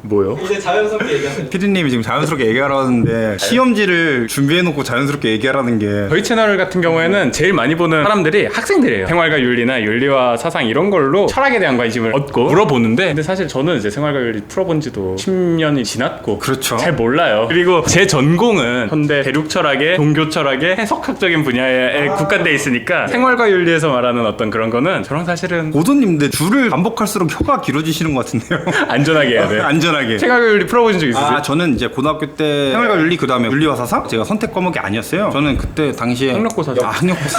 뭐요? 이제 자연스럽게 얘기하세요. 피디님이 지금 자연스럽게 얘기하라는데 시험지를 준비해놓고 자연스럽게 얘기하라는 게 저희 채널 같은 경우에는 제일 많이 보는 사람들이 학생들이에요. 생활과 윤리나 윤리와 사상 이런 걸로 철학에 대한 관심을 얻고 물어보는데, 근데 사실 저는 이제 생활과 윤리 풀어본 지도 10년이 지났고 그렇죠. 잘 몰라요. 그리고 제 전공은 현대 대륙 철학의 종교 철학의 해석학적인 분야에 국한돼 있으니까 생활과 윤리에서 말하는 어떤 그런 거는 저랑 사실은 고도님인데 줄을 반복할수록 혀가 길어지시는 것 같은데요. 안전하게 해야 돼요. 안전하게. 생활과 윤리 풀어보신 적 있으세요? 저는 이제 고등학교 때 생활과 윤리, 그 다음에 윤리와 사상? 제가 선택 과목이 아니었어요. 저는 그때 당시에 학력고사죠. 학력고사.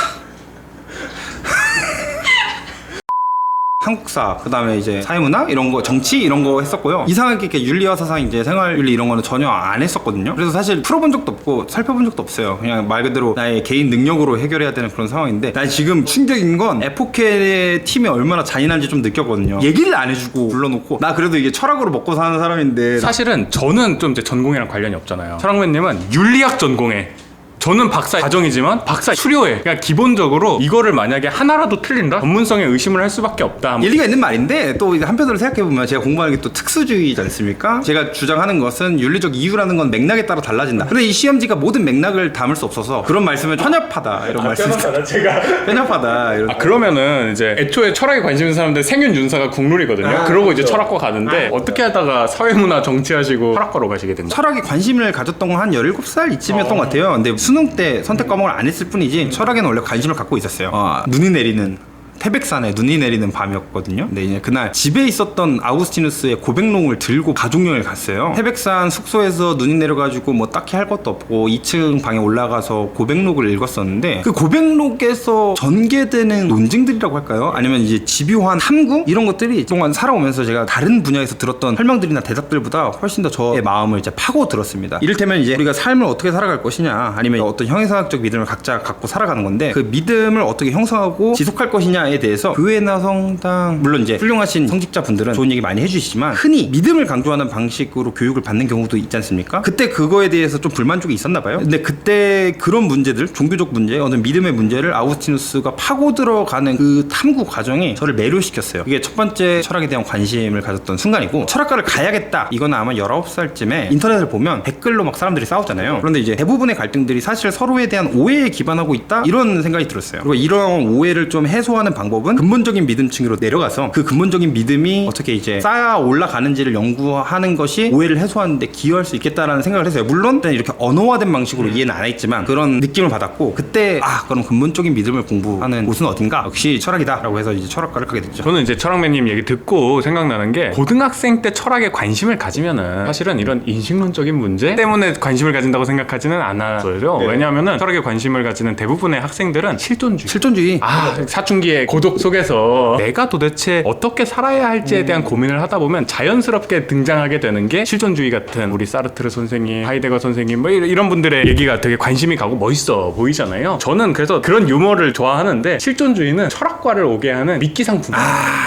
한국사, 그 다음에 이제 사회문화 이런 거, 정치 이런 거 했었고요. 이상하게 이렇게 윤리와 사상, 이제 생활윤리 이런 거는 전혀 안 했었거든요. 그래서 사실 풀어본 적도 없고 살펴본 적도 없어요. 그냥 말 그대로 나의 개인 능력으로 해결해야 되는 그런 상황인데, 난 지금 충격인 건 에포켈의 팀이 얼마나 잔인한지 좀 느꼈거든요. 얘기를 안 해주고 불러놓고, 나 그래도 이게 철학으로 먹고 사는 사람인데. 사실은 저는 좀 이제 전공이랑 관련이 없잖아요. 철학맨님은 윤리학 전공에, 저는 박사 과정이지만 박사 수료해. 그러니까 기본적으로 이거를 만약에 하나라도 틀린다? 전문성에 의심을 할 수밖에 없다. 일리가 있는 말인데, 또 한편으로 생각해보면 제가 공부하는 게 또 특수주의지 않습니까? 제가 주장하는 것은 윤리적 이유라는 건 맥락에 따라 달라진다. 근데 이 시험지가 모든 맥락을 담을 수 없어서 그런 말씀은 편협하다 이런 말씀. 제가 편협하다 이런. 그러면은 이제 애초에 철학에 관심 있는 사람들 생윤 윤사가 국룰이거든요. 그러고 이제 철학과 가는데 어떻게 하다가 사회문화 정치하시고 철학과로 가시게 됐나요? 철학에 관심을 가졌던 건 한 17살 이쯤이었던 것 같아요. 근데 수능 때 선택 과목을 안 했을 뿐이지 철학에는 원래 관심을 갖고 있었어요. 눈이 내리는 태백산에 눈이 내리는 밤이었거든요. 근데 이제 그날 집에 있었던 아우구스티누스의 고백록을 들고 가족여행을 갔어요. 태백산 숙소에서 눈이 내려가지고 뭐 딱히 할 것도 없고 2층 방에 올라가서 고백록을 읽었었는데, 그 고백록에서 전개되는 논증들이라고 할까요? 아니면 이제 집요한 탐구? 이런 것들이 그동안 살아오면서 제가 다른 분야에서 들었던 설명들이나 대답들보다 훨씬 더 저의 마음을 이제 파고들었습니다. 이를테면 이제 우리가 삶을 어떻게 살아갈 것이냐, 아니면 어떤 형이상학적 믿음을 각자 갖고 살아가는 건데, 그 믿음을 어떻게 형성하고 지속할 것이냐 에 대해서 교회나 성당, 물론 이제 훌륭하신 성직자분들은 좋은 얘기 많이 해주시지만 흔히 믿음을 강조하는 방식으로 교육을 받는 경우도 있지 않습니까? 그때 그거에 대해서 좀 불만족이 있었나 봐요. 근데 그때 그런 문제들, 종교적 문제, 어느 믿음의 문제를 아우구스티누스가 파고 들어가는 그 탐구 과정이 저를 매료시켰어요. 이게 첫 번째 철학에 대한 관심을 가졌던 순간이고, 철학과를 가야겠다, 이건 아마 19살쯤에 인터넷을 보면 댓글로 막 사람들이 싸우잖아요. 그런데 이제 대부분의 갈등들이 사실 서로에 대한 오해에 기반하고 있다, 이런 생각이 들었어요. 그리고 이런 오해를 좀 해소하는 방법은 근본적인 믿음층으로 내려가서 그 근본적인 믿음이 어떻게 이제 쌓아 올라가는지를 연구하는 것이 오해를 해소하는 데 기여할 수 있겠다라는 생각을 했어요. 물론 이렇게 언어화된 방식으로 이해는 안 했지만 그런 느낌을 받았고, 그때 그럼 근본적인 믿음을 공부하는 곳은 어딘가? 역시 철학이다 라고 해서 이제 철학과를 가게 됐죠. 저는 이제 철학맨님 얘기 듣고 생각나는 게, 고등학생 때 철학에 관심을 가지면은 사실은 이런 인식론적인 문제 때문에 관심을 가진다고 생각하지는 않았어요. 네. 왜냐하면은 철학에 관심을 가지는 대부분의 학생들은 실존주의. 사춘기의 고독 속에서 내가 도대체 어떻게 살아야 할지에 대한 고민을 하다 보면 자연스럽게 등장하게 되는 게 실존주의 같은, 우리 사르트르 선생님, 하이데거 선생님 뭐 이런 분들의 얘기가 되게 관심이 가고 멋있어 보이잖아요. 저는 그래서 그런 유머를 좋아하는데, 실존주의는 철학과를 오게 하는 미끼 상품.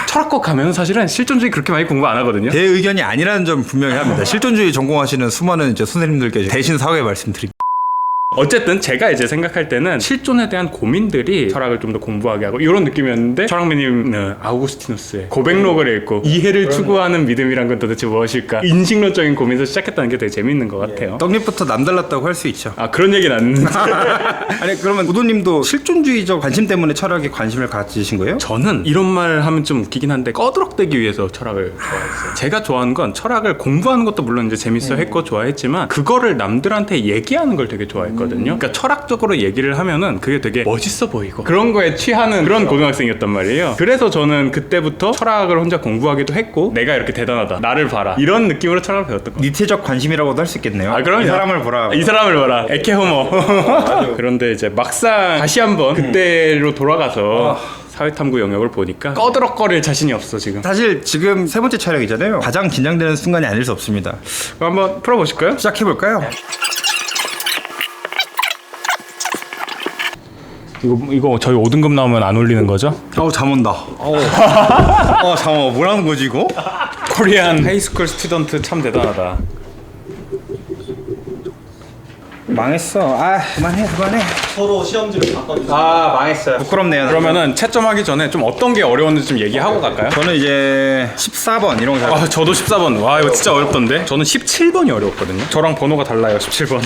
철학과 가면 사실은 실존주의 그렇게 많이 공부 안 하거든요. 제 의견이 아니라는 점 분명히 합니다. 실존주의 전공하시는 수많은 이제 선생님들께 대신 사과의 말씀드립니다. 어쨌든 제가 이제 생각할 때는 실존에 대한 고민들이 철학을 좀 더 공부하게 하고 이런 느낌이었는데, 철학맨님은 아우구스티누스의 고백록을 읽고 이해를 추구하는 믿음이란 건 도대체 무엇일까, 인식론적인 고민에서 시작했다는 게 되게 재밌는 것 같아요. 떡잎부터 남달랐다고 할 수 있죠. 그런 얘기는 안 했는데. 아니, 그러면 우도님도 실존주의적 관심 때문에 철학에 관심을 가지신 거예요? 저는 이런 말 하면 좀 웃기긴 한데, 꺼드럭대기 위해서 철학을 좋아했어요. 제가 좋아하는 건 철학을 공부하는 것도 물론 이제 재밌어 했고 좋아했지만, 그거를 남들한테 얘기하는 걸 되게 좋아했거든요. 그러니까 철학적으로 얘기를 하면은 그게 되게 멋있어 보이고 그런 거에 취하는 그런 고등학생이었단 말이에요. 그래서 저는 그때부터 철학을 혼자 공부하기도 했고, 내가 이렇게 대단하다, 나를 봐라, 이런 느낌으로 철학을 배웠던 거예요. 니체적 관심이라고도 할 수 있겠네요. 그럼요. 이 사람을 보라. 이 사람을 봐라. 에케호모. 그런데 이제 막상 다시 한번 그때로 돌아가서 사회탐구 영역을 보니까 꺼드럭거릴 자신이 없어 지금. 사실 지금 세 번째 촬영이잖아요. 가장 긴장되는 순간이 아닐 수 없습니다. 그럼 한번 풀어보실까요? 시작해볼까요? 이거 저희 5등급 나오면 안 올리는 거죠? 잠 온다. 잠 와. 뭐라는 거지 이거? 코리안 하이스쿨 스튜던트 참 대단하다. 망했어. 아 그만해. 서로 시험지를 바꿔주세요. 아 망했어요. 부끄럽네요. 그러면은 채점하기 전에 좀 어떤 게 어려웠는지 좀 얘기하고 갈까요? 저는 이제 14번 이런 거 잘. 아, 저도 14번. 와, 이거 진짜 어렵던데? 저는 17번이 어려웠거든요. 저랑 번호가 달라요, 17번.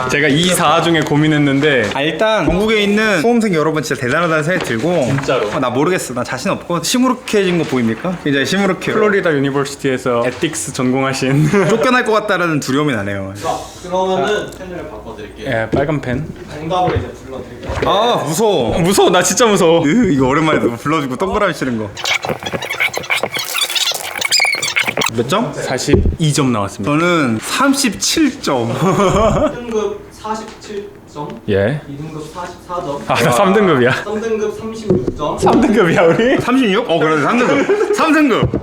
제가 2, 4 중에 고민했는데 일단 전국에 있는 수험생 여러분 진짜 대단하다는 생각이 들고 진짜로. 나 모르겠어. 나 자신 없고 시무룩해진 거 보입니까? 굉장히 시무룩해요. 플로리다 유니버시티에서 에틱스 전공하신 쫓겨날 것 같다라는 두려움이 나네요. 자, 그러면은 펜을 바꿔드릴게요. 예, 빨간 펜. 정답을 이제 불러드릴게요. 아 무서워. 무서워, 나 진짜 무서워. 이거 오랜만에 누구 불러주고 동그라미 치는 거. 몇 점? 42점 나왔습니다. 저는 37점. 1등급 47점, 예. 2등급 44점, 아, 나 3등급이야. 3등급 36점, 3등급이야, 우리? 36? 그래 3등급. 3등급.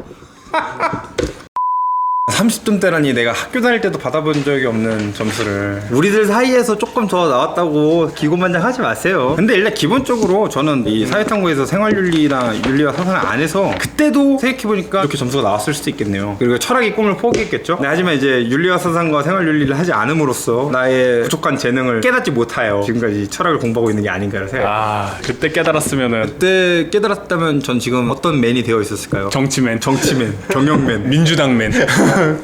30점대라니 내가 학교 다닐 때도 받아본 적이 없는 점수를 우리들 사이에서 조금 더 나왔다고 기고만장하지 마세요. 근데 일단 기본적으로 저는 이 사회탐구에서 생활윤리나 윤리와 사상 안에서 그때도 생각해보니까 이렇게 점수가 나왔을 수도 있겠네요. 그리고 철학의 꿈을 포기했겠죠. 네, 하지만 이제 윤리와 사상과 생활윤리를 하지 않음으로써 나의 부족한 재능을 깨닫지 못하여 지금까지 철학을 공부하고 있는 게 아닌가라는 생각. 아, 그때 깨달았으면은 그때 깨달았다면 전 지금 어떤 맨이 되어 있었을까요? 정치맨, 정치맨, 경영맨, 민주당맨,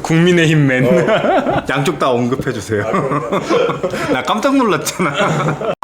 국민의힘맨. 양쪽 다 언급해주세요. 나 깜짝 놀랐잖아.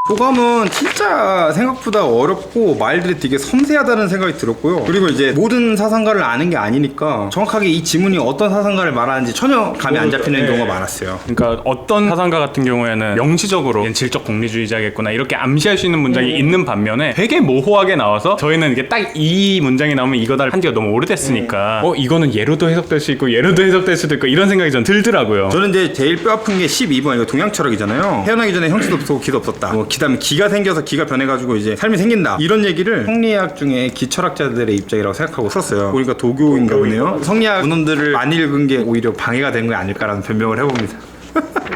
소감은 진짜 생각보다 어렵고 말들이 되게 섬세하다는 생각이 들었고요. 그리고 이제 모든 사상가를 아는 게 아니니까 정확하게 이 지문이 어떤 사상가를 말하는지 전혀 감이 안 잡히는 경우가 많았어요. 그러니까 어떤 사상가 같은 경우에는 명시적으로 얘는 질적 공리주의자겠구나 이렇게 암시할 수 있는 문장이 있는 반면에 되게 모호하게 나와서 저희는 이게 딱 이 문장이 나오면 이거다 한 지가 너무 오래됐으니까 이거는 얘로도 해석될 수 있고 얘로도 해석될 수도 있고 이런 생각이 전 들더라고요. 저는 이제 제일 뼈 아픈 게 12번 이거 동양 철학이잖아요. 태어나기 전에 형체도 없었고 기도 없었다. 그다음에 기가 생겨서 기가 변해가지고 이제 삶이 생긴다 이런 얘기를 성리학 중에 기철학자들의 입장이라고 생각하고 썼어요. 보니까 도교인가 보네요. 성리학 문헌들을 많이 읽은 게 오히려 방해가 되는 게 아닐까라는 변명을 해봅니다.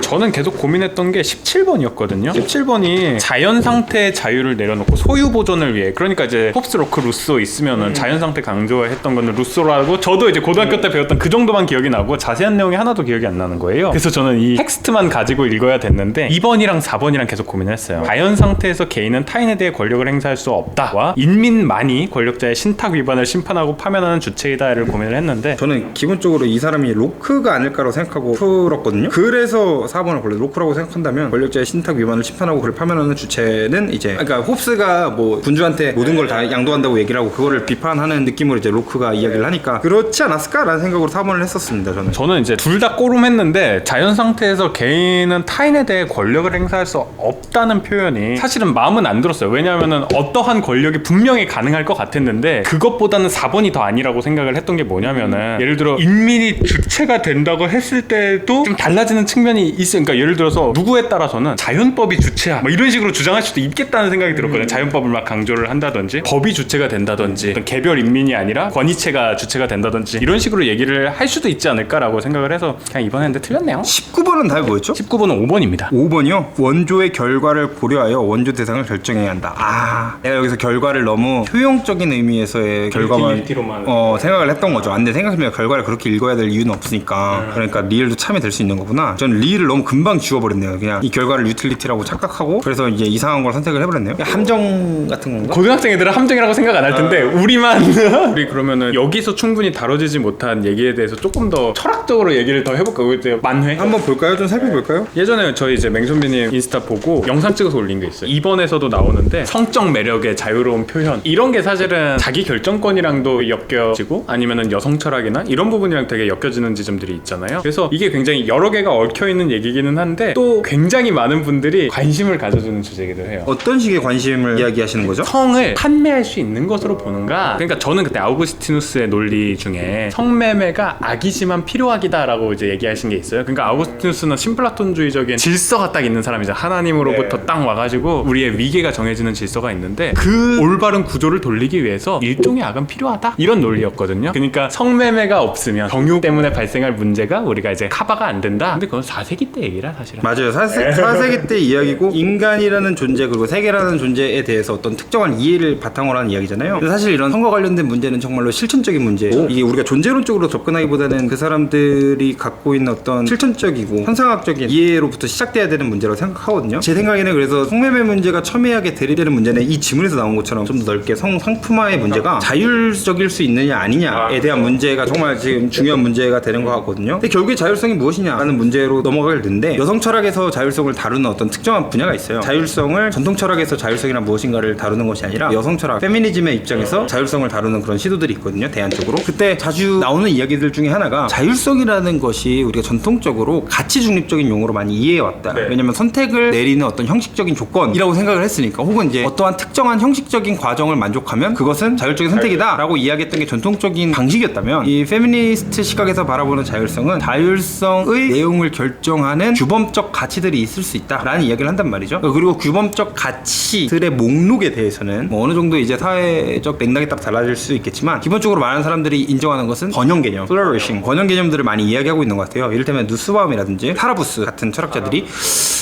저는 계속 고민했던 게 17번이었거든요. 17번이 자연 상태의 자유를 내려놓고 소유 보존을 위해, 그러니까 이제 홉스, 로크, 루소 있으면은 자연 상태 강조했던 거는 루소라고 저도 이제 고등학교 때 배웠던 그 정도만 기억이 나고 자세한 내용이 하나도 기억이 안 나는 거예요. 그래서 저는 이 텍스트만 가지고 읽어야 됐는데 2번이랑 4번이랑 계속 고민을 했어요. 자연 상태에서 개인은 타인에 대해 권력을 행사할 수 없다와 인민만이 권력자의 신탁 위반을 심판하고 파면하는 주체이다를 고민을 했는데 저는 기본적으로 이 사람이 로크가 아닐까라고 생각하고 풀었거든요. 그래서 4번을 골라요. 로크라고 생각한다면 권력자의 신탁 위반을 심판하고 그를 파면하는 주체는 이제, 그러니까 홉스가 뭐 군주한테 모든 걸 다 양도한다고 얘기를 하고 그거를 비판하는 느낌으로 이제 로크가 이야기를 하니까 그렇지 않았을까라는 생각으로 4번을 했었습니다. 저는 이제 둘 다 꼬름했는데 자연 상태에서 개인은 타인에 대해 권력을 행사할 수 없다는 표현이 사실은 마음은 안 들었어요. 왜냐하면은 어떠한 권력이 분명히 가능할 것 같았는데 그것보다는 4번이 더 아니라고 생각을 했던 게 뭐냐면은 예를 들어 인민이 주체가 된다고 했을 때도 좀 달라지는 측면이 있어요. 그러니까 예를 들어서 누구에 따라서는 자연법이 주체야 뭐 이런 식으로 주장할 수도 있겠다는 생각이 들었거든요. 자연법을 막 강조를 한다든지 법이 주체가 된다든지 어떤 개별 인민이 아니라 권위체가 주체가 된다든지 이런 식으로 얘기를 할 수도 있지 않을까라고 생각을 해서 그냥 이번 했는데 틀렸네요. 19번은 답이 뭐였죠? 19번은 5번입니다. 5번이요? 원조의 결과를 고려하여 원조 대상을 결정해야 한다. 아, 내가 여기서 결과를 너무 효용적인 의미에서의 결과만 유틸리티로만. 생각을 했던 거죠. 근데 생각해보면 결과를 그렇게 읽어야 될 이유는 없으니까. 그러니까 리을도 참이 될 수 있는 거구나. 저는 리을을 너무 금방 지워버렸네요. 그냥 이 결과를 유틸리티라고 착각하고 그래서 이제 이상한 걸 선택을 해버렸네요. 함정 같은 건가? 고등학생 애들은 함정이라고 생각 안 할 텐데 우리만 우리 그러면은 여기서 충분히 다뤄지지 못한 얘기에 대해서 조금 더 철학적으로 얘기를 더 해볼까요? 이제 만회? 한번 볼까요? 좀 살펴볼까요? 예전에 저희 이제 맹선비님 인스타 보고 영상 찍어서 올린 게 있어요. 2번에서도 나오는데 성적 매력의 자유로운 표현 이런 게 사실은 자기 결정권이랑도 엮여지고 아니면은 여성 철학이나 이런 부분이랑 되게 엮여지는 지점들이 있잖아요. 그래서 이게 굉장히 여러 개가 얽혀있는 얘기기는 한데 또 굉장히 많은 분들이 관심을 가져주는 주제이기도 해요. 어떤 식의 관심을 이야기하시는 거죠? 성을 판매할 수 있는 것으로 보는가? 그러니까 저는 그때 아우구스티누스의 논리 중에 성매매가 악이지만 필요하기다라고 이제 얘기하신 게 있어요. 그러니까 아우구스티누스는 신플라톤주의적인 질서가 딱 있는 사람이죠. 하나님으로부터 딱 와가지고 우리의 위계가 정해지는 질서가 있는데 그 올바른 구조를 돌리기 위해서 일종의 악은 필요하다 이런 논리였거든요. 그러니까 성매매가 없으면 정욕 때문에 발생할 문제가 우리가 이제 커버가 안 된다. 근데 그건 4세기 4세기 때 얘기라 사실은. 맞아요. 4세기 때 이야기고 인간이라는 존재 그리고 세계라는 존재에 대해서 어떤 특정한 이해를 바탕으로 하는 이야기잖아요. 근데 사실 이런 선거 관련된 문제는 정말로 실천적인 문제고 이게 우리가 존재론적으로 접근하기보다는 그 사람들이 갖고 있는 어떤 실천적이고 현상학적인 이해로부터 시작돼야 되는 문제라고 생각하거든요. 제 생각에는 그래서 성매매 문제가 첨예하게 대리되는 문제는 이 지문에서 나온 것처럼 좀 더 넓게 성상품화의 문제가 자율적일 수 있느냐 아니냐에 대한 문제가 정말 지금 중요한 문제가 되는 것 같거든요. 근데 결국에 자율성이 무엇이냐라는 문제로 넘어가게 되는데 여성 철학에서 자율성을 다루는 어떤 특정한 분야가 있어요. 자율성을 전통 철학에서 자율성이란 무엇인가를 다루는 것이 아니라 여성 철학, 페미니즘의 입장에서 자율성을 다루는 그런 시도들이 있거든요. 대안적으로. 그때 자주 나오는 이야기들 중에 하나가 자율성이라는 것이 우리가 전통적으로 가치 중립적인 용어로 많이 이해해왔다. 네. 왜냐면 선택을 내리는 어떤 형식적인 조건이라고 생각을 했으니까 혹은 이제 어떠한 특정한 형식적인 과정을 만족하면 그것은 자율적인 선택이다 라고 이야기했던 게 전통적인 방식이었다면 이 페미니스트 시각에서 바라보는 자율성은 자율성의 내용을 결정하는 규범적 가치들이 있을 수 있다 라는 이야기를 한단 말이죠. 그리고 규범적 가치들의 목록에 대해서는 뭐 어느 정도 이제 사회적 맥락에 따라 달라질 수 있겠지만 기본적으로 많은 사람들이 인정하는 것은 번영 개념, flourishing, 번영 개념들을 많이 이야기하고 있는 것 같아요. 이를테면 누스바움이라든지 타라부스 같은 철학자들이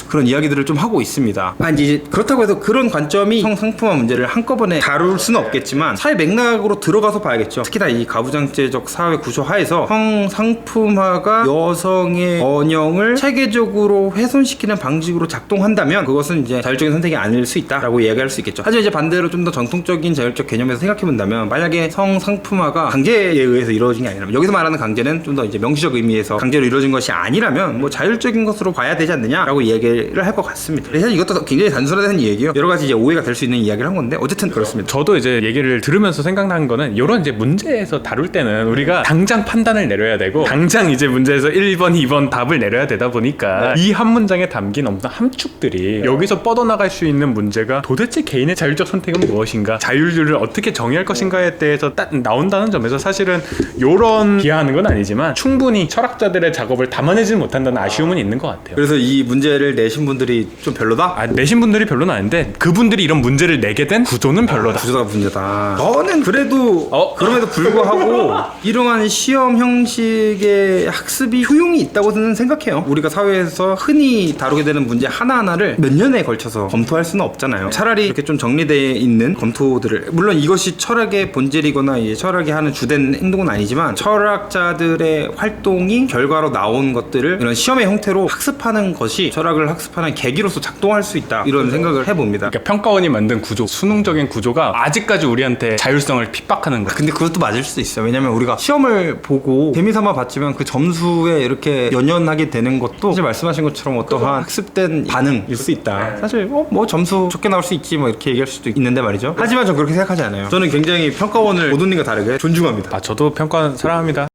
그런 이야기들을 좀 하고 있습니다. 이제 그렇다고 해서 그런 관점이 성상품화 문제를 한꺼번에 다룰 수는 없겠지만 사회 맥락으로 들어가서 봐야겠죠. 특히나 이 가부장제적 사회 구조 하에서 성상품화가 여성의 번영을 체계적으로 훼손시키는 방식으로 작동한다면 그것은 이제 자율적인 선택이 아닐 수 있다라고 이야기할 수 있겠죠. 하지만 이제 반대로 좀 더 전통적인 자율적 개념에서 생각해본다면 만약에 성상품화가 강제에 의해서 이루어진 게 아니라면 여기서 말하는 강제는 좀 더 이제 명시적 의미에서 강제로 이루어진 것이 아니라면 뭐 자율적인 것으로 봐야 되지 않느냐라고 얘기를 할 것 같습니다. 그래서 이것도 굉장히 단순화된 이야기예요. 여러 가지 이제 오해가 될 수 있는 이야기를 한 건데 어쨌든 그렇습니다. 저도 이제 얘기를 들으면서 생각난 거는 이런 이제 문제에서 다룰 때는 우리가 당장 판단을 내려야 되고 당장 이제 문제에서 1번, 2번 답을 내려야 되다 보니까 이 한 문장에 담긴 어떤 함축들이 여기서 뻗어나갈 수 있는 문제가 도대체 개인의 자율적 선택은 무엇인가, 자율주의를 어떻게 정의할 것인가에 대해서 딱 나온다는 점에서 사실은 이런 비하하는 건 아니지만 충분히 철학자들의 작업을 담아내지 못한다는 아쉬움은 있는 것 같아요. 그래서 이 문제를 내신 분들이 좀 별로다? 내신 분들이 별로는 아닌데 그분들이 이런 문제를 내게 된 구조는 별로다. 구조가 문제다. 저는 그래도 그럼에도 불구하고 이러한 시험 형식의 학습이 효용이 있다고는 생각해요. 우리가 사회에서 흔히 다루게 되는 문제 하나하나를 몇 년에 걸쳐서 검토할 수는 없잖아요. 차라리 이렇게 좀 정리되어 있는 검토들을, 물론 이것이 철학의 본질이거나 이 철학이 하는 주된 행동은 아니지만 철학자들의 활동이 결과로 나온 것들을 이런 시험의 형태로 학습하는 것이 철학을 학습하는 계기로서 작동할 수 있다, 이런 생각을 해봅니다. 그러니까 평가원이 만든 구조, 수능적인 구조가 아직까지 우리한테 자율성을 핍박하는 거야. 근데 그것도 맞을 수 있어요. 왜냐면 우리가 시험을 보고 재미삼아 봤지만 그 점수에 이렇게 연연하게 되는 것도 사실 말씀하신 것처럼 어떠한 학습된 반응일 수 있다. 사실 뭐 점수 좋게 나올 수 있지 뭐 이렇게 얘기할 수도 있는데 말이죠. 하지만 전 그렇게 생각하지 않아요. 저는 굉장히 평가원을 모든님과 다르게 존중합니다. 저도 평가원 사랑합니다.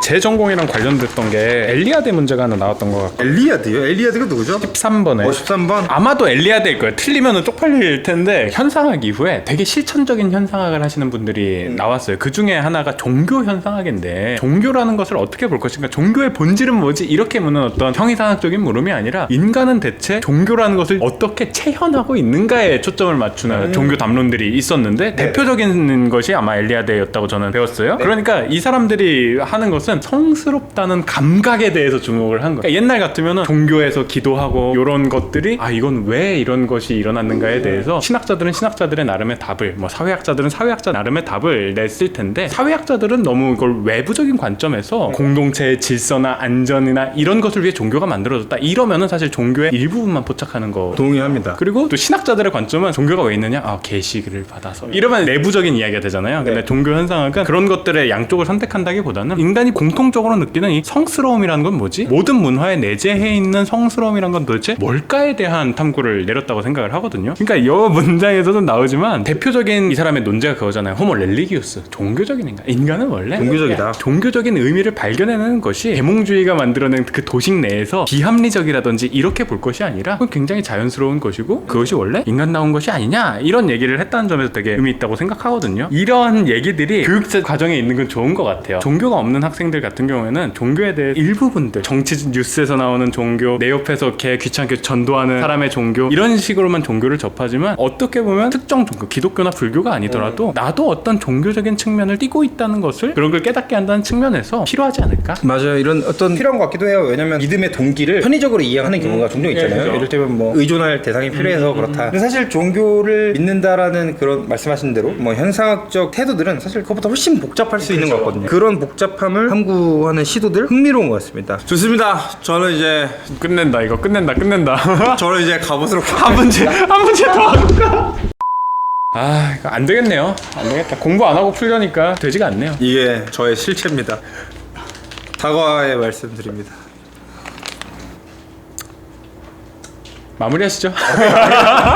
제 전공이랑 관련됐던 게 엘리아드 문제가 하나 나왔던 것 같고. 엘리아드요? 엘리아드가 누구죠? 13번에 13번? 아마도 엘리아드일 거예요. 틀리면 쪽팔릴 텐데 현상학 이후에 되게 실천적인 현상학을 하시는 분들이 나왔어요. 그 중에 하나가 종교 현상학인데 종교라는 것을 어떻게 볼 것인가, 종교의 본질은 뭐지, 이렇게 묻는 어떤 형이상학적인 물음이 아니라 인간은 대체 종교라는 것을 어떻게 체현하고 있는가에 초점을 맞추는 종교 담론들이 있었는데 대표적인 것이 아마 엘리아드였다고 저는 배웠어요. 그러니까 이 사람들이 하는 것은 성스럽다는 감각에 대해서 주목을 한 거예요. 그러니까 옛날 같으면 종교에서 기도하고 이런 것들이 이건 왜 이런 것이 일어났는가에 대해서 신학자들은 신학자들의 나름의 답을, 뭐 사회학자들은 사회학자 나름의 답을 냈을 텐데 사회학자들은 너무 이걸 외부적인 관점에서 공동체의 질서나 안전이나 이런 것을 위해 종교가 만들어졌다, 이러면은 사실 종교의 일부분만 포착하는 거 동의합니다. 그리고 또 신학자들의 관점은 종교가 왜 있느냐, 계시를 받아서, 이러면 내부적인 이야기가 되잖아요. 근데 종교 현상학은 그런 것들의 양쪽을 선택한다기보다는 인간이 공통적으로 느끼는 이 성스러움이라는 건 뭐지? 모든 문화에 내재해 있는 성스러움이라는 건 도대체 뭘까에 대한 탐구를 내렸다고 생각을 하거든요. 그러니까 이 문장에서도 나오지만 대표적인 이 사람의 논제가 그거잖아요. 호모 렐리기우스, 종교적인 인간. 인간은 원래 종교적이다. 종교적인 의미를 발견해내는 것이 계몽주의가 만들어낸 그 도식 내에서 비합리적이라든지 이렇게 볼 것이 아니라 그건 굉장히 자연스러운 것이고 그것이 원래 인간다운 것이 아니냐, 이런 얘기를 했다는 점에서 되게 의미 있다고 생각하거든요. 이러한 얘기들이 교육 과정에 있는 건 좋은 것 같아요. 종교가 없는 학생들 학생들 같은 경우에는 종교에 대해 일부분들, 정치 뉴스에서 나오는 종교, 내 옆에서 걔 귀찮게 전도하는 사람의 종교, 이런 식으로만 종교를 접하지만 어떻게 보면 특정 종교, 기독교나 불교가 아니더라도 나도 어떤 종교적인 측면을 띠고 있다는 것을, 그런 걸 깨닫게 한다는 측면에서 필요하지 않을까? 맞아요. 이런 어떤 필요한 것 같기도 해요. 왜냐면 믿음의 동기를 편의적으로 이해하는 경우가 종종 있잖아요. 그렇죠. 이를테면 뭐 의존할 대상이 필요해서 그렇다. 근데 사실 종교를 믿는다라는 그런 말씀하신 대로 뭐 현상학적 태도들은 사실 그것보다 훨씬 복잡할 수 있는 것 같거든요. 그런 복잡함을 탐구하는 시도들 흥미로운 것 같습니다. 좋습니다. 저는 이제 끝낸다, 이거 끝낸다. 저는 이제 가보도록 한 문제 더 할까? 아, 이거 안 되겠네요. 안 되겠다. 공부 안 하고 풀려니까 되지가 않네요. 이게 저의 실체입니다. 다과의 말씀드립니다. 마무리하시죠.